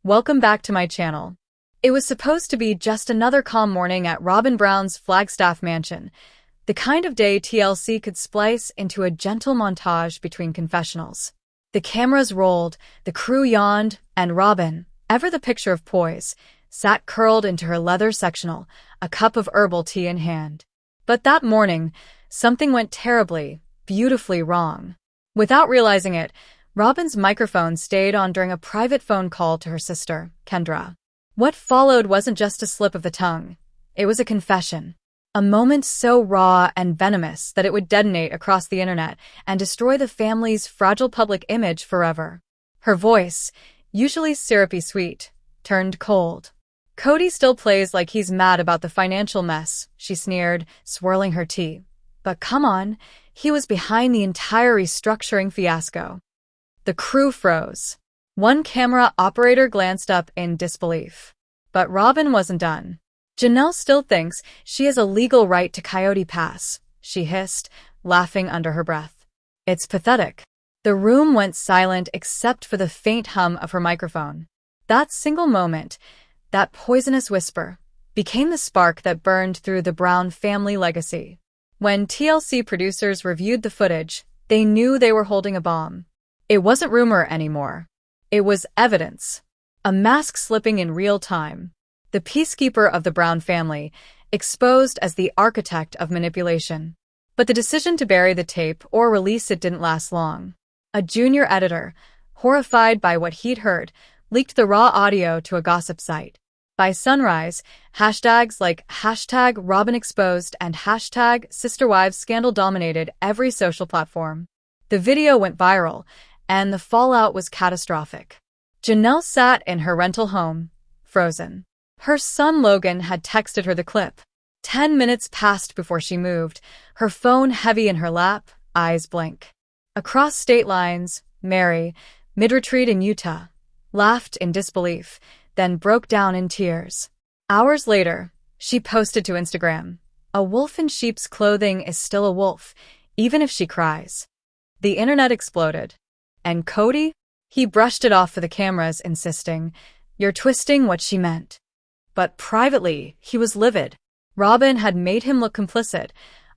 Welcome back to my channel. It was supposed to be just another calm morning at Robyn Brown's Flagstaff mansion, the kind of day TLC could splice into a gentle montage between confessionals. The cameras rolled, the crew yawned, and Robyn, ever the picture of poise, sat curled into her leather sectional, a cup of herbal tea in hand. But that morning, something went terribly, beautifully wrong. Without realizing it, Robyn's microphone stayed on during a private phone call to her sister, Kendra. What followed wasn't just a slip of the tongue. It was a confession. A moment so raw and venomous that it would detonate across the internet and destroy the family's fragile public image forever. Her voice, usually syrupy sweet, turned cold. "Cody still plays like he's mad about the financial mess," she sneered, swirling her tea. "But come on, he was behind the entire restructuring fiasco." The crew froze. One camera operator glanced up in disbelief. But Robyn wasn't done. "Janelle still thinks she has a legal right to Coyote Pass," she hissed, laughing under her breath. "It's pathetic." The room went silent except for the faint hum of her microphone. That single moment, that poisonous whisper, became the spark that burned through the Brown family legacy. When TLC producers reviewed the footage, they knew they were holding a bomb. It wasn't rumor anymore. It was evidence. A mask slipping in real time. The peacekeeper of the Brown family, exposed as the architect of manipulation. But the decision to bury the tape or release it didn't last long. A junior editor, horrified by what he'd heard, leaked the raw audio to a gossip site. By sunrise, hashtags like #RobynExposed and #SisterWivesScandal dominated every social platform. The video went viral, and the fallout was catastrophic. Janelle sat in her rental home, frozen. Her son Logan had texted her the clip. 10 minutes passed before she moved, her phone heavy in her lap, eyes blank. Across state lines, Mary, mid-retreat in Utah, laughed in disbelief, then broke down in tears. Hours later, she posted to Instagram, "A wolf in sheep's clothing is still a wolf, even if she cries." The internet exploded. And Cody? He brushed it off for the cameras, insisting, "You're twisting what she meant." But privately, he was livid. Robyn had made him look complicit,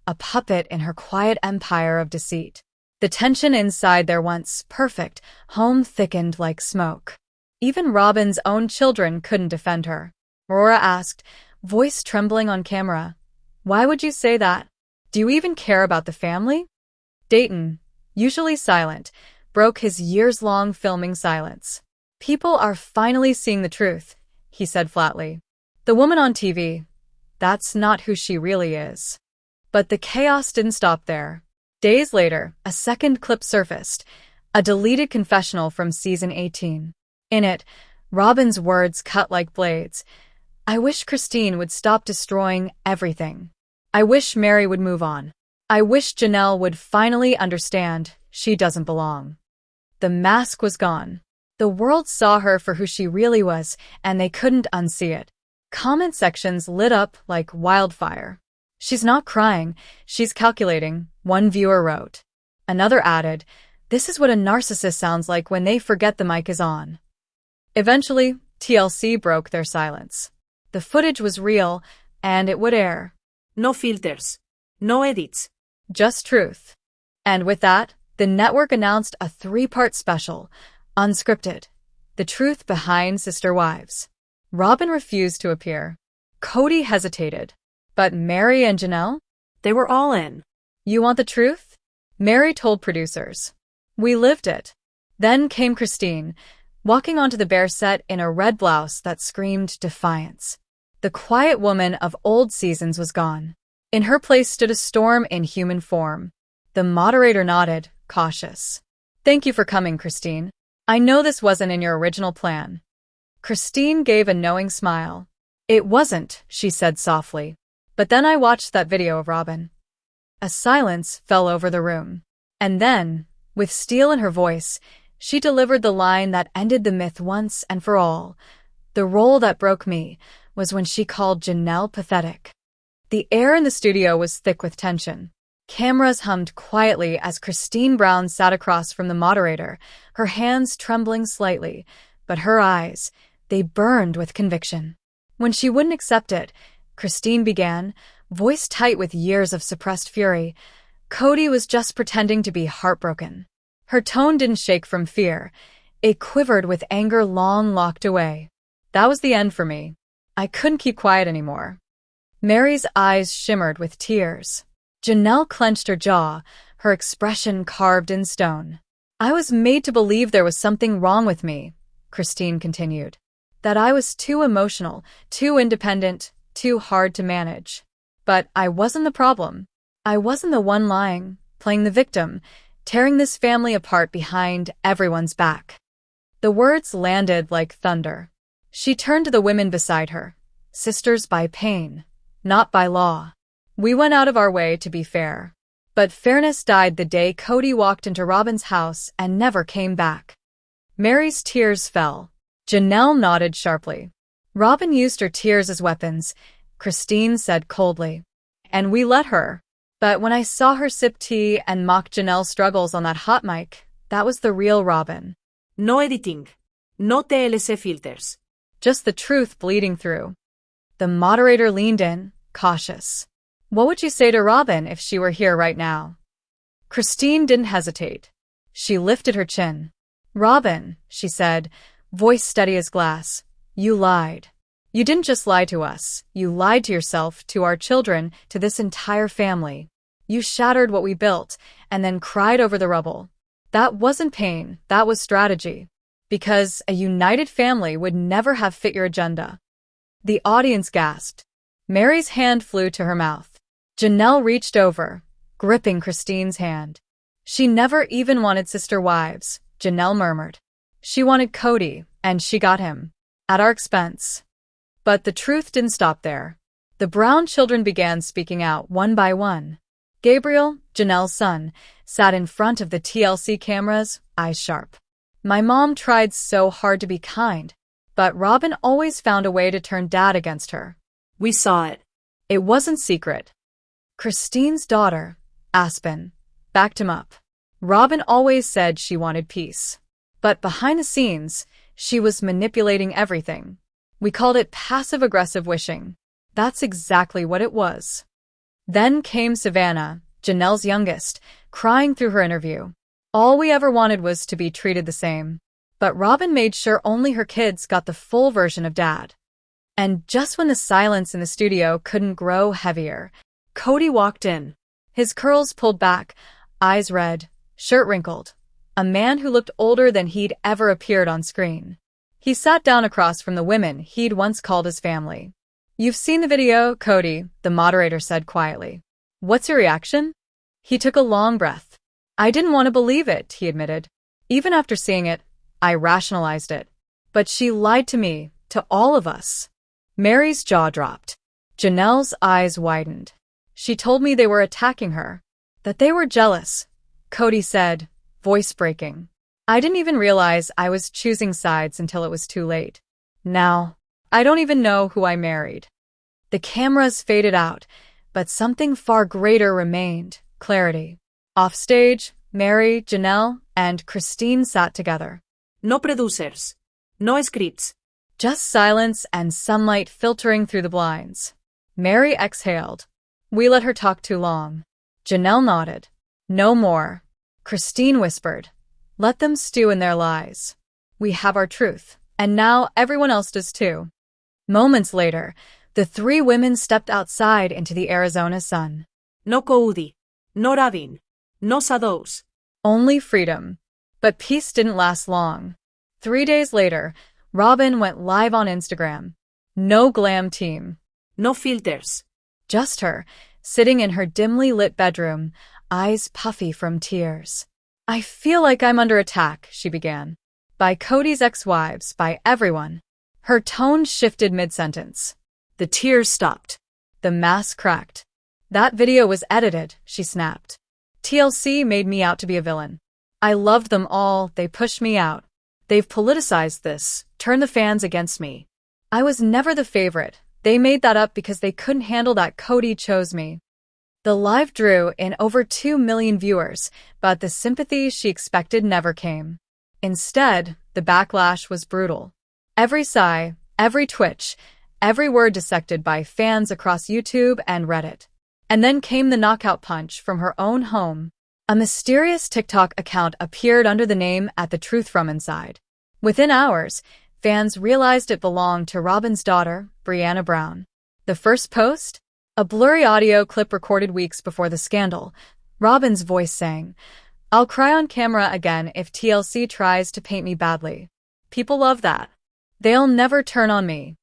a puppet in her quiet empire of deceit. The tension inside their once perfect home thickened like smoke. Even Robyn's own children couldn't defend her. Aurora asked, voice trembling on camera, "Why would you say that? Do you even care about the family?" Dayton, usually silent, broke his years-long filming silence. "People are finally seeing the truth," he said flatly. "The woman on TV, that's not who she really is." But the chaos didn't stop there. Days later, a second clip surfaced, a deleted confessional from season 18. In it, Robyn's words cut like blades. "I wish Christine would stop destroying everything. I wish Mary would move on. I wish Janelle would finally understand she doesn't belong." The mask was gone. The world saw her for who she really was, and they couldn't unsee it. Comment sections lit up like wildfire. "She's not crying, she's calculating," one viewer wrote. Another added, "This is what a narcissist sounds like when they forget the mic is on." Eventually, TLC broke their silence. The footage was real, and it would air. No filters. No edits. Just truth. And with that, the network announced a 3-part special, unscripted, The Truth Behind Sister Wives. Robyn refused to appear. Cody hesitated. But Mary and Janelle? They were all in. "You want the truth?" Mary told producers. "We lived it." Then came Christine, walking onto the bare set in a red blouse that screamed defiance. The quiet woman of old seasons was gone. In her place stood a storm in human form. The moderator nodded, cautious. "Thank you for coming, Christine. I know this wasn't in your original plan." Christine gave a knowing smile. "It wasn't," she said softly. "But then I watched that video of Robyn." A silence fell over the room. And then, with steel in her voice, she delivered the line that ended the myth once and for all. "The role that broke me was when she called Janelle pathetic." The air in the studio was thick with tension. Cameras hummed quietly as Christine Brown sat across from the moderator, her hands trembling slightly, but her eyes, They burned with conviction. When she wouldn't accept it, Christine began, voice tight with years of suppressed fury. Cody was just pretending to be heartbroken. Her tone didn't shake from fear. It quivered with anger long locked away. That was the end for me. I couldn't keep quiet anymore. Mary's eyes shimmered with tears. Janelle clenched her jaw, her expression carved in stone. I was made to believe there was something wrong with me, Christine continued. That I was too emotional, too independent, too hard to manage. But I wasn't the problem. I wasn't the one lying, playing the victim, tearing this family apart behind everyone's back. The words landed like thunder. She turned to the women beside her. Sisters by pain, not by law. We went out of our way to be fair. But fairness died the day Cody walked into Robyn's house and never came back. Mary's tears fell. Janelle nodded sharply. Robyn used her tears as weapons, Christine said coldly. And we let her. But when I saw her sip tea and mock Janelle's struggles on that hot mic, that was the real Robyn. No editing. No TLC filters. Just the truth bleeding through. The moderator leaned in, cautious. What would you say to Robyn if she were here right now? Christine didn't hesitate. She lifted her chin. Robyn, she said, voice steady as glass, you lied. You didn't just lie to us. You lied to yourself, to our children, to this entire family. You shattered what we built and then cried over the rubble. That wasn't pain, that was strategy. Because a united family would never have fit your agenda. The audience gasped. Mary's hand flew to her mouth. Janelle reached over, gripping Christine's hand. She never even wanted sister wives, Janelle murmured. She wanted Cody, and she got him. At our expense. But the truth didn't stop there. The Brown children began speaking out one by one. Gabriel, Janelle's son, sat in front of the TLC cameras, eyes sharp. My mom tried so hard to be kind, but Robyn always found a way to turn Dad against her. We saw it. It wasn't secret. Christine's daughter, Aspen, backed him up. Robyn always said she wanted peace. But behind the scenes, she was manipulating everything. We called it passive-aggressive wishing. That's exactly what it was. Then came Savannah, Janelle's youngest, crying through her interview. All we ever wanted was to be treated the same. But Robyn made sure only her kids got the full version of Dad. And just when the silence in the studio couldn't grow heavier, Cody walked in. His curls pulled back, eyes red, shirt wrinkled. A man who looked older than he'd ever appeared on screen. He sat down across from the women he'd once called his family. You've seen the video, Cody, the moderator said quietly. What's your reaction? He took a long breath. I didn't want to believe it, he admitted. Even after seeing it, I rationalized it. But she lied to me, to all of us. Mary's jaw dropped. Janelle's eyes widened. She told me they were attacking her. That they were jealous, Cody said, voice breaking. I didn't even realize I was choosing sides until it was too late. Now, I don't even know who I married. The cameras faded out, but something far greater remained, clarity. Offstage, Mary, Janelle, and Christine sat together. No producers. No scripts. Just silence and sunlight filtering through the blinds. Mary exhaled. We let her talk too long. Janelle nodded. No more. Christine whispered. Let them stew in their lies. We have our truth, and now everyone else does too. Moments later, the three women stepped outside into the Arizona sun. No Cody. No Robyn. No shadows. Only freedom. But peace didn't last long. 3 days later, Robyn went live on Instagram. No glam team. No filters. Just her, sitting in her dimly lit bedroom, eyes puffy from tears. I feel like I'm under attack, she began. By Cody's ex-wives, by everyone. Her tone shifted mid-sentence. The tears stopped. The mask cracked. That video was edited, she snapped. TLC made me out to be a villain. I loved them all, they pushed me out. They've politicized this, turned the fans against me. I was never the favorite. They made that up because they couldn't handle that Cody chose me. The live drew in over 2 million viewers, but the sympathy she expected never came. Instead, the backlash was brutal. Every sigh, every twitch, every word dissected by fans across YouTube and Reddit. And then came the knockout punch from her own home. A mysterious TikTok account appeared under the name @the truth from inside. Within hours, fans realized it belonged to Robyn's daughter, Brianna Brown. The first post? A blurry audio clip recorded weeks before the scandal. Robyn's voice sang, "I'll cry on camera again if TLC tries to paint me badly. People love that. They'll never turn on me."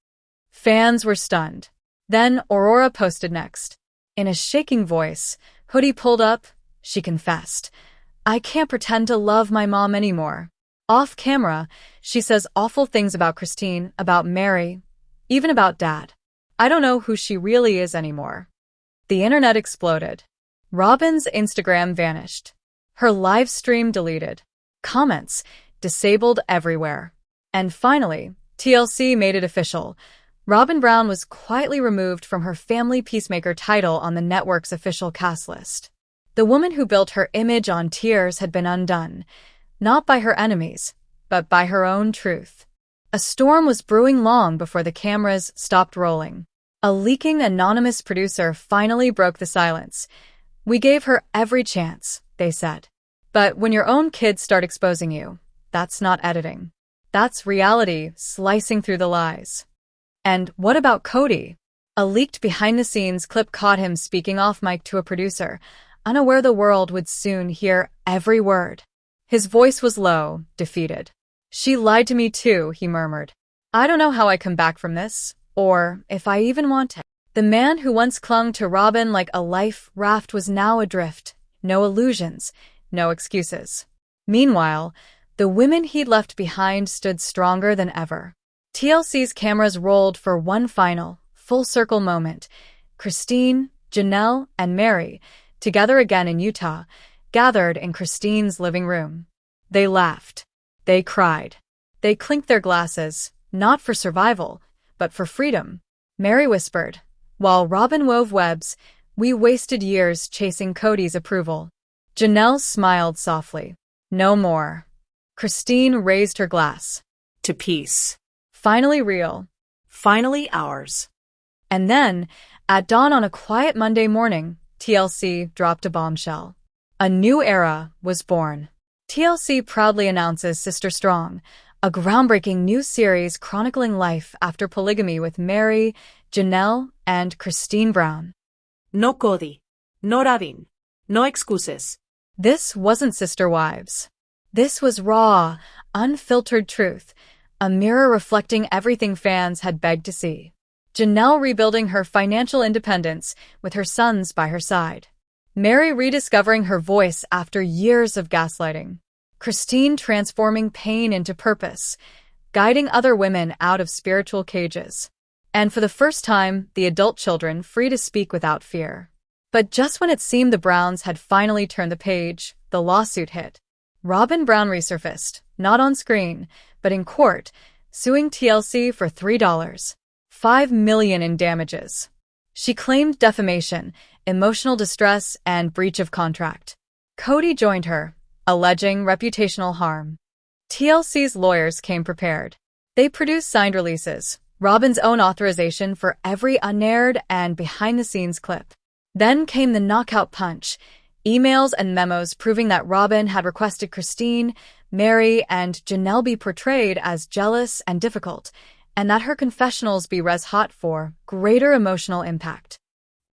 Fans were stunned. Then Aurora posted next. In a shaking voice, hoodie pulled up, she confessed, "I can't pretend to love my mom anymore." Off camera, she says awful things about Christine, about Mary, even about Dad. "I don't know who she really is anymore." The internet exploded. Robyn's Instagram vanished. Her live stream deleted. Comments disabled everywhere. And finally, TLC made it official. Robyn Brown was quietly removed from her Family Peacemaker title on the network's official cast list. The woman who built her image on tears had been undone, not by her enemies, but by her own truth. A storm was brewing long before the cameras stopped rolling. A leaking anonymous producer finally broke the silence. "We gave her every chance," they said. But when your own kids start exposing you, that's not editing. That's reality slicing through the lies. And what about Cody? A leaked behind-the-scenes clip caught him speaking off mic to a producer, unaware the world would soon hear every word. His voice was low, defeated. "She lied to me too," he murmured. "I don't know how I come back from this, or if I even want to." The man who once clung to Robyn like a life raft was now adrift. No illusions, no excuses. Meanwhile, the women he'd left behind stood stronger than ever. TLC's cameras rolled for one final, full-circle moment. Christine, Janelle, and Mary, together again in Utah, gathered in Christine's living room. They laughed. They cried. They clinked their glasses, not for survival, but for freedom. Mary whispered, while Robyn wove webs, "We wasted years chasing Cody's approval." Janelle smiled softly. "No more." Christine raised her glass. To peace. Finally real. Finally ours. And then, at dawn on a quiet Monday morning, TLC dropped a bombshell. A new era was born. TLC proudly announces Sister Strong, a groundbreaking new series chronicling life after polygamy with Mary, Janelle, and Christine Brown. No Cody. No Robyn. No excuses. This wasn't Sister Wives. This was raw, unfiltered truth, a mirror reflecting everything fans had begged to see. Janelle rebuilding her financial independence with her sons by her side. Mary rediscovering her voice after years of gaslighting. Christine transforming pain into purpose, guiding other women out of spiritual cages. And for the first time, the adult children free to speak without fear. But just when it seemed the Browns had finally turned the page, the lawsuit hit. Robyn Brown resurfaced, not on screen, but in court, suing TLC for $3.5 million in damages. She claimed defamation, emotional distress, and breach of contract. Cody joined her, alleging reputational harm. TLC's lawyers came prepared. They produced signed releases, Robyn's own authorization for every unaired and behind-the-scenes clip. Then came the knockout punch, emails and memos proving that Robyn had requested Christine, Mary, and Janelle be portrayed as jealous and difficult, and that her confessionals be res hot for greater emotional impact.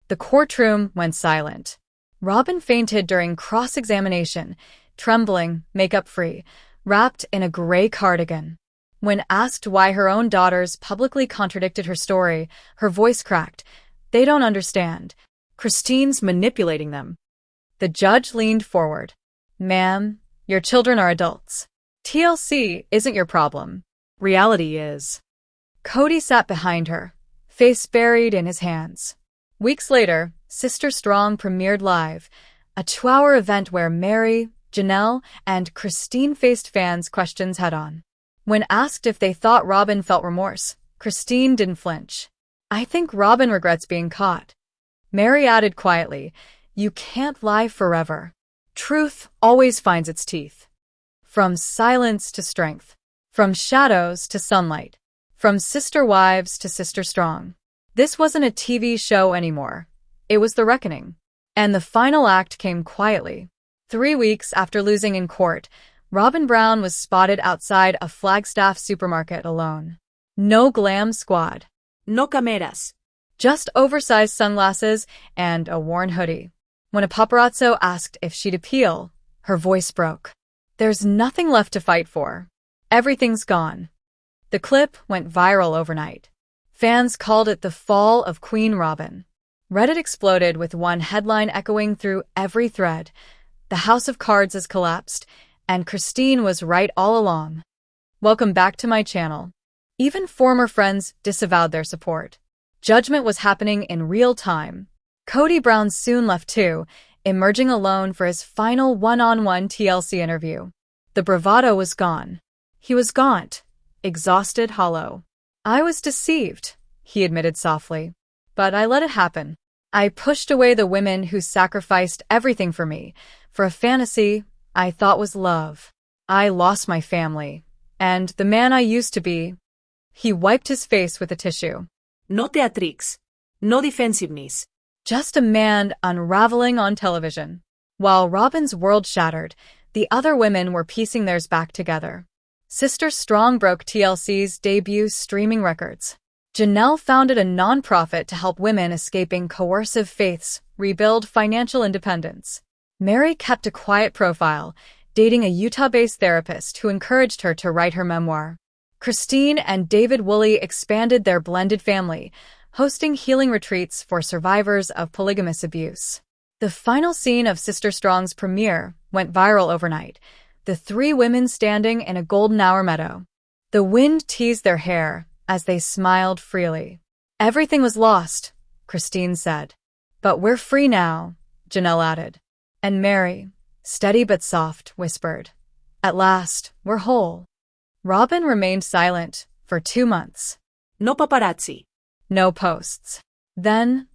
The courtroom went silent. Robyn fainted during cross-examination, trembling, makeup-free, wrapped in a gray cardigan. When asked why her own daughters publicly contradicted her story, her voice cracked. "They don't understand. Christine's manipulating them." The judge leaned forward. "Ma'am, your children are adults. TLC isn't your problem. Reality is." Cody sat behind her, face buried in his hands. Weeks later, Sister Strong premiered live, a 2-hour event where Mary, Janelle, and Christine faced fans' questions head-on. When asked if they thought Robyn felt remorse, Christine didn't flinch. "I think Robyn regrets being caught." Mary added quietly, "You can't lie forever. Truth always finds its teeth." From silence to strength. From shadows to sunlight. From sister wives to sister strong. This wasn't a TV show anymore. It was the reckoning. And the final act came quietly. 3 weeks after losing in court, Robyn Brown was spotted outside a Flagstaff supermarket alone. No glam squad. No cameras. Just oversized sunglasses and a worn hoodie. When a paparazzo asked if she'd appeal, her voice broke. There's nothing left to fight for. Everything's gone. The clip went viral overnight. Fans called it the fall of Queen Robyn. Reddit exploded with one headline echoing through every thread. The house of cards has collapsed, and Christine was right all along. Welcome back to my channel. Even former friends disavowed their support. Judgment was happening in real time. Kody Brown soon left too, emerging alone for his final one-on-one TLC interview. The bravado was gone. He was gaunt, exhausted, hollow. I was deceived, he admitted softly. But I let it happen. I pushed away the women who sacrificed everything for me, for a fantasy I thought was love. I lost my family. And the man I used to be. He wiped his face with a tissue. No theatrics. No defensiveness. Just a man unraveling on television. While Robyn's world shattered, the other women were piecing theirs back together. Sister Strong broke TLC's debut streaming records. Janelle founded a nonprofit to help women escaping coercive faiths rebuild financial independence. Mary kept a quiet profile, dating a Utah-based therapist who encouraged her to write her memoir. Christine and David Woolley expanded their blended family, hosting healing retreats for survivors of polygamous abuse. The final scene of Sister Strong's premiere went viral overnight, the 3 women standing in a golden hour meadow. The wind teased their hair as they smiled freely. Everything was lost, Christine said. But we're free now, Janelle added. And Mary, steady but soft, whispered. At last, we're whole. Robyn remained silent for 2 months. No paparazzi. No posts. Then,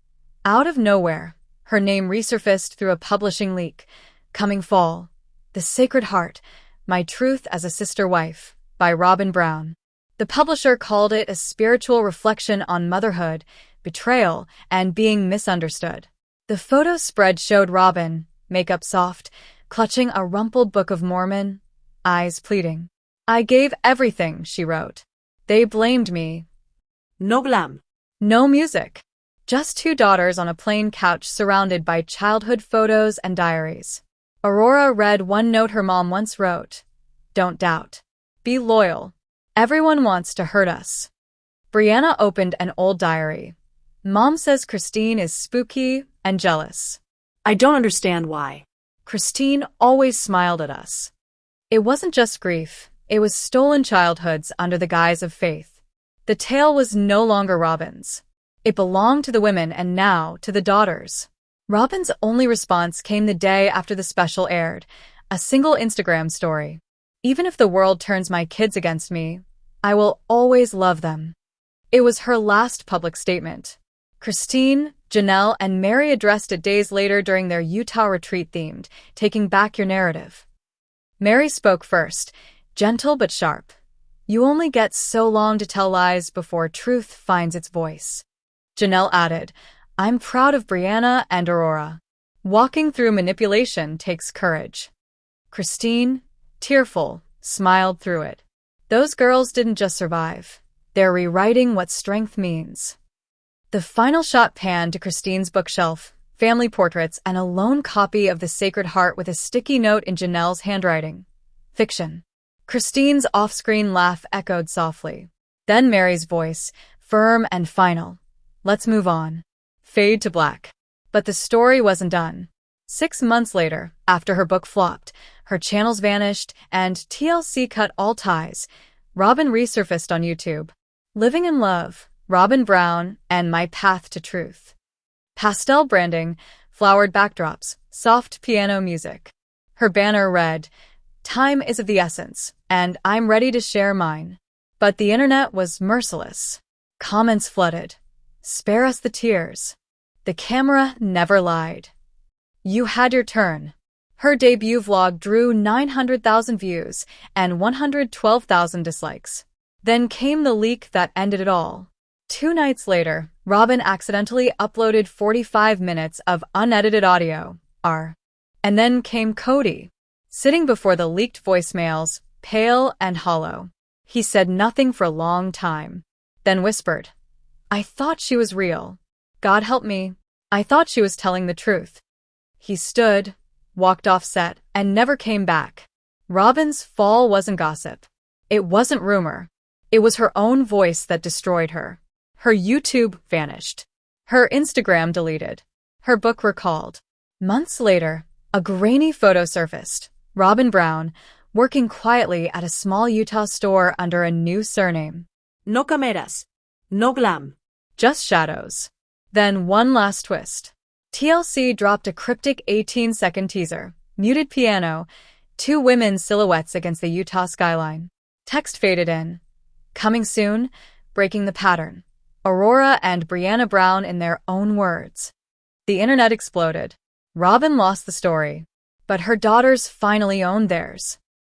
out of nowhere, her name resurfaced through a publishing leak. Coming fall. The Sacred Heart, My Truth as a Sister Wife, by Robyn Brown. The publisher called it a spiritual reflection on motherhood, betrayal, and being misunderstood. The photo spread showed Robyn, makeup soft, clutching a rumpled Book of Mormon, eyes pleading. I gave everything, she wrote. They blamed me. No glam. No music. Just 2 daughters on a plain couch surrounded by childhood photos and diaries. Aurora read one note her mom once wrote. Don't doubt. Be loyal. Everyone wants to hurt us. Brianna opened an old diary. Mom says Christine is spooky and jealous. I don't understand why. Christine always smiled at us. It wasn't just grief. It was stolen childhoods under the guise of faith. The tale was no longer Robyn's. It belonged to the women and now to the daughters. Robyn's only response came the day after the special aired, a single Instagram story. Even if the world turns my kids against me, I will always love them. It was her last public statement. Christine, Janelle, and Mary addressed it days later during their Utah retreat themed, Taking Back Your Narrative. Mary spoke first, gentle but sharp. You only get so long to tell lies before truth finds its voice. Janelle added, I'm proud of Brianna and Aurora. Walking through manipulation takes courage. Christine, tearful, smiled through it. Those girls didn't just survive. They're rewriting what strength means. The final shot panned to Christine's bookshelf, family portraits, and a lone copy of The Sacred Heart with a sticky note in Janelle's handwriting. Fiction. Christine's off-screen laugh echoed softly. Then Mary's voice, firm and final. Let's move on. Fade to black. But the story wasn't done. 6 months later, after her book flopped, her channels vanished, and TLC cut all ties, Robyn resurfaced on YouTube. Living in Love, Robyn Brown, and My Path to Truth. Pastel branding, flowered backdrops, soft piano music. Her banner read, Time is of the essence, and I'm ready to share mine. But the internet was merciless. Comments flooded. Spare us the tears. The camera never lied. You had your turn. Her debut vlog drew 900,000 views and 112,000 dislikes. Then came the leak that ended it all. 2 nights later, Robyn accidentally uploaded 45 minutes of unedited audio, And then came Cody, sitting before the leaked voicemails, pale and hollow. He said nothing for a long time, then whispered, "I thought she was real. God help me. I thought she was telling the truth." He stood, walked off set, and never came back. Robyn's fall wasn't gossip. It wasn't rumor. It was her own voice that destroyed her. Her YouTube vanished. Her Instagram deleted. Her book recalled. Months later, a grainy photo surfaced. Robyn Brown, working quietly at a small Utah store under a new surname. No cameras. No glam. Just shadows. Then one last twist. TLC dropped a cryptic 18-second teaser, muted piano, 2 women's silhouettes against the Utah skyline. Text faded in. Coming soon, breaking the pattern. Aurora and Brianna Brown in their own words. The internet exploded. Robyn lost the story, but her daughters finally owned theirs.